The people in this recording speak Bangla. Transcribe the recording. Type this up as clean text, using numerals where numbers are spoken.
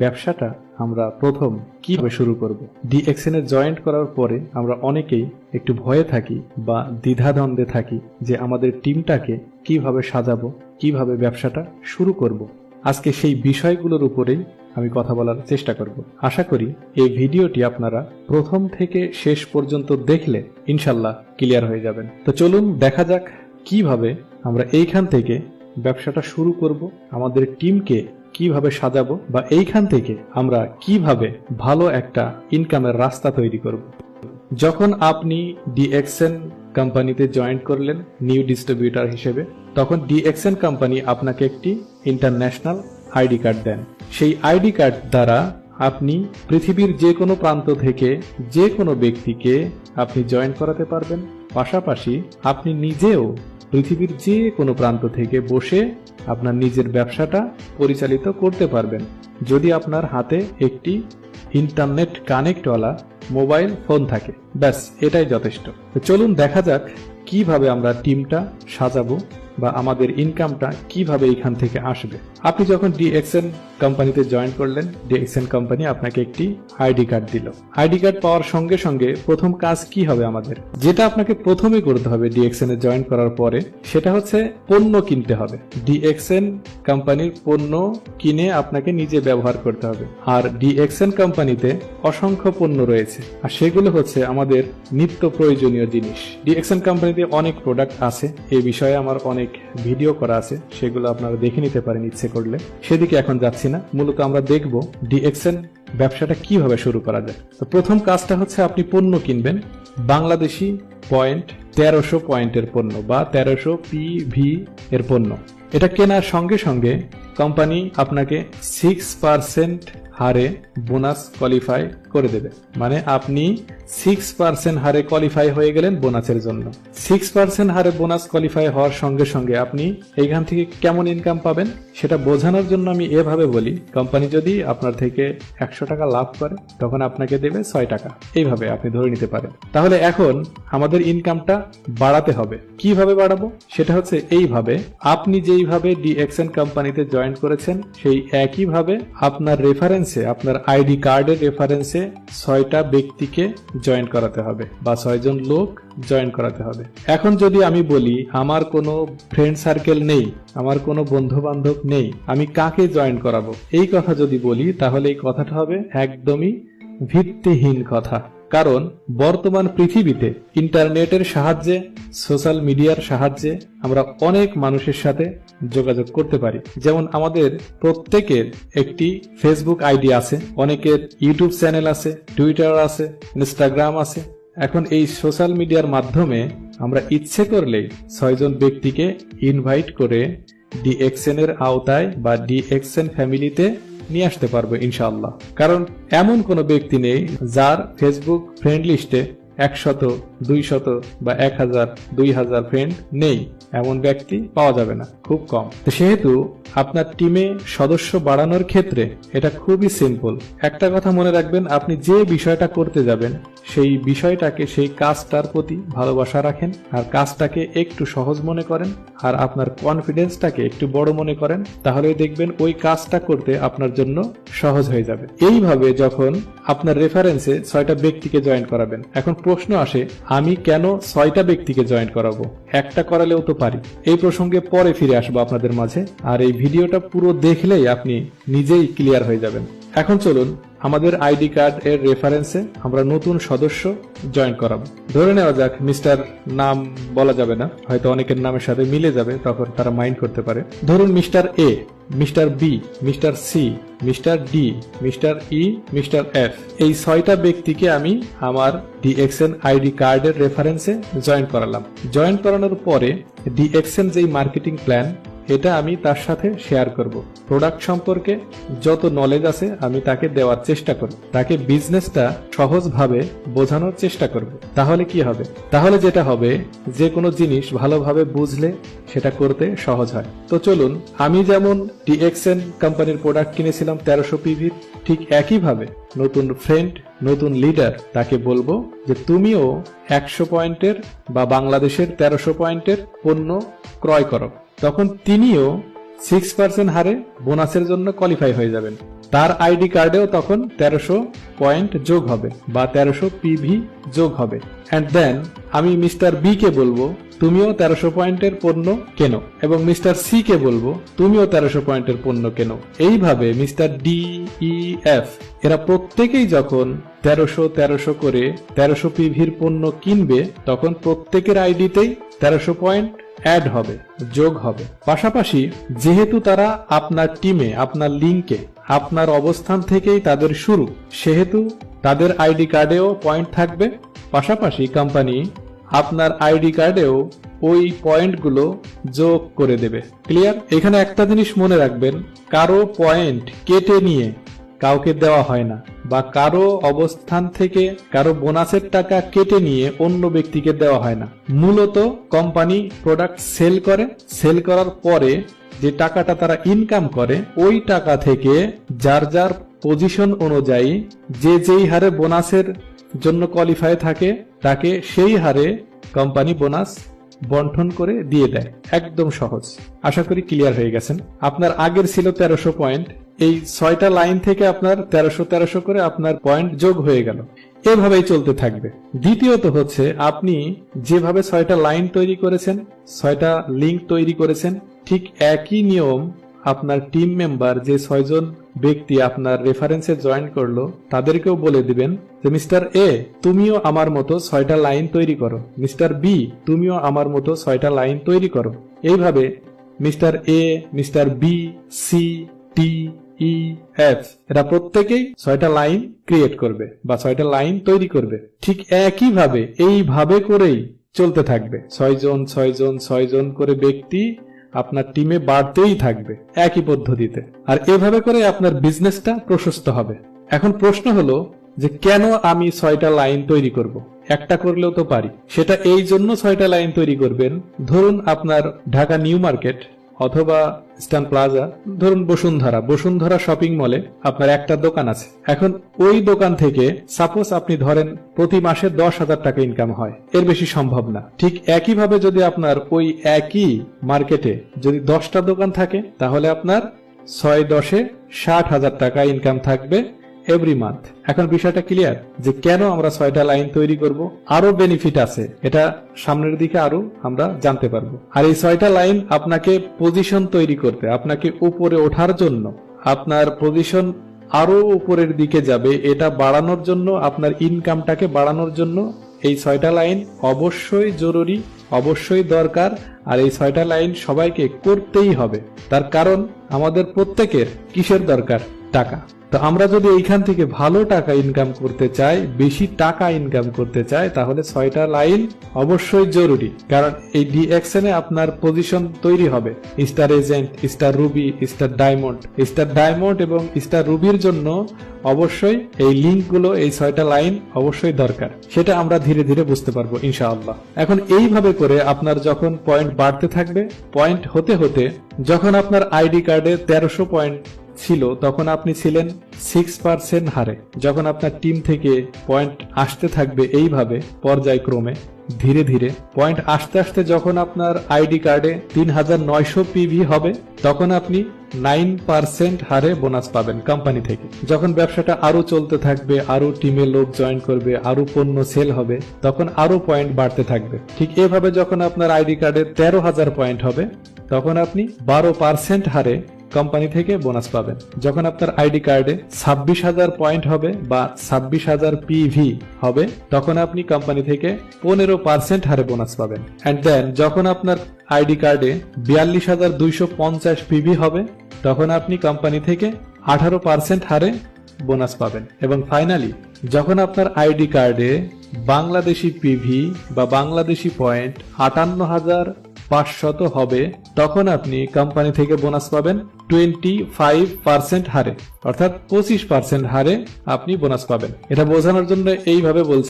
ব্যবসাটা আমরা প্রথম কিভাবে শুরু করব। ডিএক্সএন এ জয়েন্ট করার পরে আমরা অনেকেই একটু ভয়ে থাকি বা দ্বিধাদ্বন্দ্বে থাকি যে আমাদের টিমটাকে কিভাবে সাজাবো, কিভাবে ব্যবসাটা শুরু করব। আজকে সেই বিষয়গুলোর উপরেই আমি কথা বলার চেষ্টা করব। আশা করি এই ভিডিওটি আপনারা প্রথম থেকে শেষ পর্যন্ত দেখলে ইনশাল্লাহ ক্লিয়ার হয়ে যাবেন। তো চলুন দেখা যাক কিভাবে আমরা এইখান থেকে ব্যবসাটা শুরু করব, আমাদের টিমকে কিভাবে সাজাবো বা এইখান থেকে আমরা কিভাবে ভালো একটা ইনকামের রাস্তা তৈরি করব। যখন আপনি ডিএক্সএন কোম্পানিতে জয়েন করলেন নিউ ডিস্ট্রিবিউটর হিসেবে, তখন ডিএক্সএন কোম্পানি আপনাকে একটি ইন্টারন্যাশনাল আইডি কার্ড দেন। সেই আইডি কার্ড দ্বারা আপনি পৃথিবীর যে কোনো প্রান্ত থেকে যে কোনো ব্যক্তিকে আপনি জয়েন করাতে পারবেন। পাশাপাশি আপনি নিজেও পৃথিবীর যে কোনো প্রান্ত থেকে বসে আপনার নিজের ব্যবসাটা পরিচালিত করতে পারবেন, যদি আপনার হাতে একটি ইন্টারনেট কানেক্টওয়ালা মোবাইল ফোন থাকে। ব্যাস, এটাই যথেষ্ট। তো চলুন দেখা যাক কিভাবে আমরা টিমটা সাজাবো বা আমাদের ইনকামটা কিভাবে এখান থেকে আসবে। আপনি যখন ডিএক্সএন কোম্পানিতে জয়েন করলেন, ডিএক্সএন কোম্পানি আপনাকে একটি আইডি কার্ড দিল। আইডি কার্ড পাওয়ার সঙ্গে সঙ্গে প্রথম কাজ কি হবে আমাদের, যেটা আপনাকে প্রথমে করতে হবে ডিএক্সএন এ জয়েন করার পরে, সেটা হচ্ছে পণ্য কিনতে হবে। ডিএক্সএন কোম্পানির পণ্য কিনে আপনাকে নিজে ব্যবহার করতে হবে। আর ডিএক্সএন কোম্পানিতে অসংখ্য পণ্য রয়েছে, আর সেগুলো হচ্ছে আমাদের নিত্য প্রয়োজনীয় জিনিস। ডিএক্সএন কোম্পানিতে অনেক প্রোডাক্ট আছে, এই বিষয়ে আমার অনেক ভিডিও করা আছে, সেগুলো আপনারা দেখে নিতে পারেন ইচ্ছে করলে। সেদিকে এখন যাচ্ছি না, মূলত আমরা দেখব ডিএক্সএন ব্যবসাটা কিভাবে শুরু করা যায়। তো প্রথম কাজটা হচ্ছে আপনি পণ্য কিনবেন বাংলাদেশি পয়েন্ট 1300 পয়েন্টের পণ্য বা 1300 PV এর পণ্য। এটা কেনার সঙ্গে সঙ্গে কোম্পানি আপনাকে 6% হারে বোনাস কোয়ালিফাই করে দেবে। মানে আপনি 6% হারে কোয়ালিফাই হয়ে গেলেন বোনাসের জন্য। 6% হারে বোনাস কোয়ালিফাই হওয়ার সঙ্গে সঙ্গে আপনি এইখান থেকে কেমন ইনকাম পাবেন সেটা বোঝানোর জন্য আমি এভাবে বলি, কোম্পানি যদি আপনার থেকে 100 টাকা লাভ করে তখন আপনাকে দেবে 6 টাকা, এইভাবে আপনি ধরে নিতে পারেন। তাহলে এখন আমাদের ইনকামটা বাড়াতে হবে। কিভাবে বাড়াবো সেটা হচ্ছে এইভাবে, আপনি যেইভাবে ডিএক্সএন কোম্পানিতে জয়েন করেছেন সেই একইভাবে আপনার রেফারেন্সে, আপনার আইডি কার্ডের রেফারেন্সে 6টা ব্যক্তিকে জয়েন করাতে হবে বা 6 জন লোক জয়েন করাতে হবে। এখন যদি আমি বলি আমার কোনো ফ্রেন্ড সার্কেল নেই, আমার কোনো বন্ধু বান্ধব নেই, আমি কাকে জয়েন করাবো, এই কথা যদি বলি তাহলে এই কথাটা হবে একদমই ভিত্তিহীন কথা। কারণ বর্তমান পৃথিবীতে ইন্টারনেটের সাহায্যে, সোশ্যাল মিডিয়ার সাহায্যে আমরা অনেক মানুষের সাথে যোগাযোগ করতে পারি। যেমন আমাদের প্রত্যেকের একটি ফেসবুক আইডি আছে, অনেকের ইউটিউব চ্যানেল আছে, টুইটার আছে, ইনস্টাগ্রাম আছে। এখন এই সোশ্যাল মিডিয়ার মাধ্যমে আমরা ইচ্ছে করলেই 6 জন ব্যক্তিকে ইনভাইট করে ডিএক্সএন এর আওতায় বা ডিএক্সএন ফ্যামিলিতে নিয়ে আসতে পারবো ইনশাআল্লাহ। কারণ এমন কোনো ব্যক্তি নেই যার ফেসবুক ফ্রেন্ড লিস্টে 100, 200 বা 1000, 2000 ফ্রেন্ড নেই, এমন ব্যক্তি পাওয়া যাবে না, খুব কম। তো সেহেতু আপনার টিমে সদস্য বাড়ানোর ক্ষেত্রে এটা খুবই সিম্পল। একটা কথা মনে রাখবেন, আপনি যে বিষয়টা করতে যাবেন সেই বিষয়টাকে, সেই কাজটার প্রতি ভালোবাসা রাখেন, আর কাজটাকে একটু সহজ মনে করেন, আর আপনার কনফিডেন্সটাকে একটু বড় মনে করেন, তাহলেই দেখবেন ওই কাজটা করতে আপনার জন্য সহজ হয়ে যাবে। এইভাবে যখন আপনার রেফারেন্সে 6টা ব্যক্তিকে জয়েন করাবেন, এখন প্রশ্ন আসে আমি কেন 6টা ব্যক্তিকে জয়েন করাবো, একটা করালেও তো পারি। এই প্রসঙ্গে পরে ফিরে আসবো আপনাদের মাঝে, আর এই ভিডিওটা পুরো দেখলেই আপনি নিজেই ক্লিয়ার হয়ে যাবেন। এখন চলুন আমাদের আইডি কার্ড এর রেফারেন্সে আমরা নতুন সদস্য জয়েন করাবো। ধরে নেওয়া যাক, মিস্টার, নাম বলা যাবে না, হয়তো অনেকের নামের সাথে মিলে যাবে, তখন তারা মাইন্ড করতে পারে। ধরুন mister A, mister B, mister C, mister D, mister E, mister F, এই 6টা ব্যক্তিকে আমি আমার ডিএক্সএন আইডি কার্ডের রেফারেন্সে জয়েন করালাম। জয়েন করানোর পরে ডিএক্সএন যেই মার্কেটিং প্ল্যান, এটা আমি তার সাথে শেয়ার করব। প্রোডাক্ট সম্পর্কে যত নলেজ আছে আমি তাকে দেওয়ার চেষ্টা করব, তাকে বিজনেসটা সহজভাবে বোঝানোর চেষ্টা করব। তাহলে কি হবে, তাহলে যেটা হবে, যে কোনো জিনিস ভালোভাবে বুঝলে সেটা করতে সহজ হয়। তো চলুন, আমি যেমন ডিএক্সএন কোম্পানির প্রোডাক্ট কিনেছিলাম 1300 PV, ঠিক একইভাবে নতুন ফ্রেন্ড, নতুন লিডার, তাকে বলবো যে তুমিও 100 পয়েন্টের বা বাংলাদেশের 1300 পয়েন্টের পণ্য ক্রয় করো। তখন তিনিও 6% হারে বোনাসের জন্য কোয়ালিফাই হয়ে যাবেন। তার আইডি কার্ডেও তখন 1300 পয়েন্ট যোগ হবে বা 1300 পিভি যোগ হবে। এন্ড দেন আমি মিস্টার বি কে বলবো তুমিও 1300 পয়েন্টের পণ্য কেনো, এবং মিস্টার সি কে বলবো তুমিও 1300 পয়েন্টের পণ্য কেনো। এইভাবে মিস্টার ডি, ই, এফ এরা প্রত্যেকেই যখন 1300 করে 1300 পিভির পণ্য কিনবে, তখন প্রত্যেকের আইডিতেই 1300 পয়েন্ট অ্যাড হবে, যোগ হবে। পাশাপাশি যেহেতু তারা আপনার টিমে, আপনার লিঙ্কে, আপনার অবস্থান থেকেই তাদের শুরু, সেহেতু তাদের আইডি কার্ডেও পয়েন্ট থাকবে। পাশাপাশি কোম্পানি আপনার আইডি কার্ডেও ওই পয়েন্টগুলো যোগ করে দেবে। ক্লিয়ার? এখানে একটা জিনিস মনে রাখবেন, কারো পয়েন্ট কেটে নিয়ে কাউকে দেওয়া হয় না, বা কারো অবস্থান থেকে কারো বোনাসের টাকা কেটে নিয়ে অন্য ব্যক্তিকে দেওয়া হয় না। মূলত কোম্পানি প্রোডাক্ট সেল করে, সেল করার পরে যে টাকাটা তারা ইনকাম করে, ওই টাকা থেকে যার যার পজিশন অনুযায়ী যে যেই হারে বোনাসের জন্য কোয়ালিফাই থাকে তাকে সেই হারে কোম্পানি বোনাস বন্টন করে দিয়ে দেয়। একদম সহজ। আশা করি ক্লিয়ার হয়ে গেছেন। আপনার আগের ছিল 1300 পয়েন্ট, এই 6টা লাইন থেকে আপনার 1300 করে আপনার পয়েন্ট যোগ হয়ে গেল। এভাবেই চলতে থাকবে। দ্বিতীয়ত হচ্ছে, আপনি যেভাবে 6টা লাইন তৈরি করেছেন, 6টা লিঙ্ক তৈরি করেছেন, ঠিক একই নিয়ম আপনার টিম মেম্বার যে 6 জন ব্যক্তি আপনার রেফারেন্সে জয়েন করলো তাদেরকেও বলে দিবেন যে মিস্টার এ তুমিও আমার মতো 6টা লাইন তৈরি করো, মিস্টার বি তুমিও আমার মতো 6টা লাইন তৈরি করো। এইভাবে mister A, mister B, C, T, E, F এরা প্রত্যেকেই 6টা লাইন ক্রিয়েট করবে বা 6টা লাইন তৈরি করবে। ঠিক একইভাবে এইভাবে করেই চলতে থাকবে। 6 জন 6 জন 6 জন করে ব্যক্তি আপনার টিমে বাড়তেই থাকবে একই পদ্ধতিতে। আর এভাবে করে আপনার বিজনেসটা প্রশস্ত হবে। এখন প্রশ্ন হলো যে কেন আমি 6টা লাইন তৈরি করব? একটা করলেও তো পারি। সেটা এই জন্য 6টা লাইন তৈরি করবেন, ধরুন আপনার ঢাকা নিউ মার্কেট অথবা স্টান প্লাজা, ধরুন বসুন্ধরা শপিং মলে আপনার একটা দোকান আছে। এখন ওই দোকান থেকে সাপোজ আপনি ধরেন প্রতি মাসে 10,000 টাকা ইনকাম হয়, এর বেশি সম্ভব না। ঠিক একইভাবে যদি আপনার ওই একই মার্কেটে যদি 10টা দোকান থাকে, তাহলে আপনার 6-10-এ 60,000 টাকা ইনকাম থাকবে এভরি মান্থ। এখন বিষয়টা ক্লিয়ার যে কেন আমরা 6টা লাইন তৈরি করব? আরো বেনিফিট আছে, এটা সামনের দিকে আরো আমরা জানতে পারবো। আর এই 6টা লাইন আপনাকে পজিশন তৈরি করতে, আপনাকে উপরে ওঠার জন্য, আপনার পজিশন আরো উপরের দিকে যাবে, এটা বাড়ানোর জন্য, আপনার ইনকামটাকে বাড়ানোর জন্য এই 6টা লাইন অবশ্যই জরুরি, অবশ্যই দরকার। আর এই 6টা লাইন সবাইকে করতেই হবে। তার কারণ আমাদের প্রত্যেকের কিসের দরকার? টাকা। তো আমরা যদি এইখান থেকে ভালো টাকা ইনকাম করতে চাই, বেশি টাকা ইনকাম করতে চাই, তাহলে 6টা লাইন অবশ্যই জরুরি। কারণ এই ডিএক্সএন এ আপনার পজিশন তৈরি হবে star agent, star Ruby, star diamond এবং স্টার রুবির জন্য অবশ্যই এই লিঙ্কগুলো, এই 6টা লাইন অবশ্যই দরকার। সেটা আমরা ধীরে ধীরে বুঝতে পারবো ইনশাআল্লাহ। এখন এইভাবে করে আপনার যখন পয়েন্ট বাড়তে থাকবে, পয়েন্ট হতে হতে যখন আপনার আইডি কার্ডে 1300 পয়েন্ট ছিল, তখন আপনি ছিলেন 6% হারে। যখন আপনার টিম থেকে পয়েন্ট আসতে থাকবে এইভাবে পর্যায়ক্রমে ধীরে ধীরে পয়েন্ট আসতে আসতে যখন আপনার আইডি কার্ডে 3900 পিভি হবে, তখন আপনি 9% হারে বোনাস পাবেন কোম্পানি থেকে। যখন ব্যবসাটা আরো চলতে থাকবে, আরো টিমে লোক জয়েন করবে, আরো পণ্য সেল হবে, তখন আরো পয়েন্ট বাড়তে থাকবে। ঠিক এভাবে যখন আপনার আইডি কার্ডে 13,000 পয়েন্ট হবে, তখন আপনি 12% হারে কোম্পানি থেকে বোনাস পাবেন। যখন আপনার আইডি কার্ডে 26,000 পয়েন্ট হবে বা 26,000 পিভি হবে, তখন আপনি কোম্পানি থেকে 15% হারে বোনাস পাবেন। এন্ড দেন যখন আপনার আইডি কার্ডে 42,250 পিভি হবে, তখন আপনি কোম্পানি থেকে 18% হারে বোনাস পাবেন। এবং ফাইনালি যখন আপনার আইডি কার্ডে বাংলাদেশি পিভি বা বাংলাদেশি পয়েন্ট 58,500 হবে, তখন আপনি কোম্পানি থেকে বোনাস পাবেন 25% হারে, অর্থাৎ 25% হারে আপনি বোনাস পাবেন। এটা বোঝানোর জন্য এইভাবে বলছি।